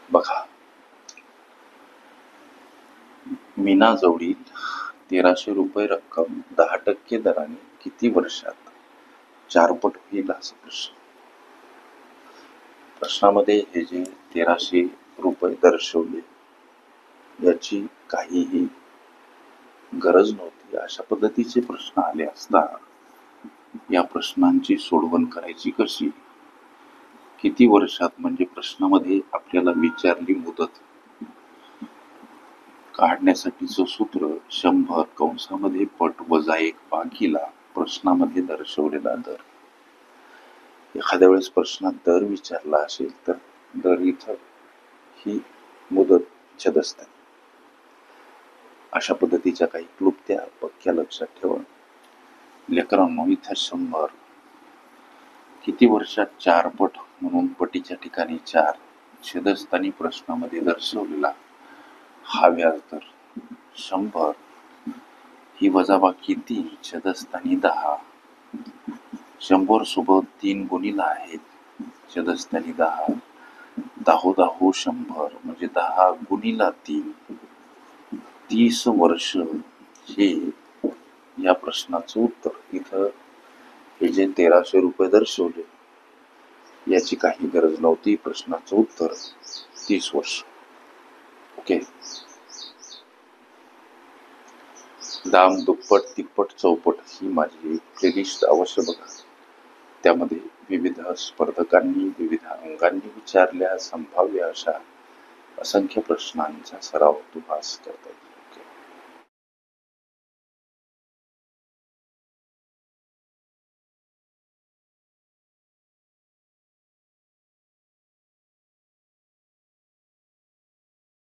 बघा, मीना जवळील 1300 रुपये रक्कम 10% दराने किती वर्षात चारपट होईल असा प्रश्न. प्रश्नामध्ये हे जे 1300 रुपये दर्शवले याची काहीही गरज नव्हती. अशा पद्धतीचे प्रश्न आले असता या प्रश्नांची सोडवण करायची कशी, किती वर्षात, म्हणजे प्रश्नामध्ये आपल्याला विचारली मुदत काढण्यासाठीचं सूत्र 100 कंसामध्ये पट वजा 1 बाकीला प्रश्नामध्ये दर्शवलेला दर. एखाद्या वेळेस प्रश्नात दर विचारला असेल तर दर इथं ही मुदत छेदस्थानी. अशा पद्धतीच्या काही क्लुप्त्या पक्क्या लक्षात ठेवा. लेकरांनो, इथं 100 किती वर्षात चारपट म्हणून पटीच्या ठिकाणी 4, छेदस्थानी प्रश्नामध्ये दर्शवलेला हा व्याजदर. 100 ही वजाबाकी 3, छेदस्थानी 10. 100 सोबत 3 गुणिला आहेत, छेदस्थानी 10. 10 10 100 म्हणजे 10 गुणिला 3, 30 वर्ष हे या प्रश्नाचं उत्तर. इथं हे जे 1300 रुपये दर्शवले याची काही गरज नव्हती. प्रश्नाचं उत्तर 30 वर्ष. ओके. दाम, दुप्पट, तिप्पट, चौपट ही माझी प्लेलिस्ट अवश्य बघा. त्यामध्ये विविध स्पर्धकांनी विविध अंगांनी विचारल्या संभाव्य अशा असंख्य प्रश्नांचा सराव तुम्हास करता येईल.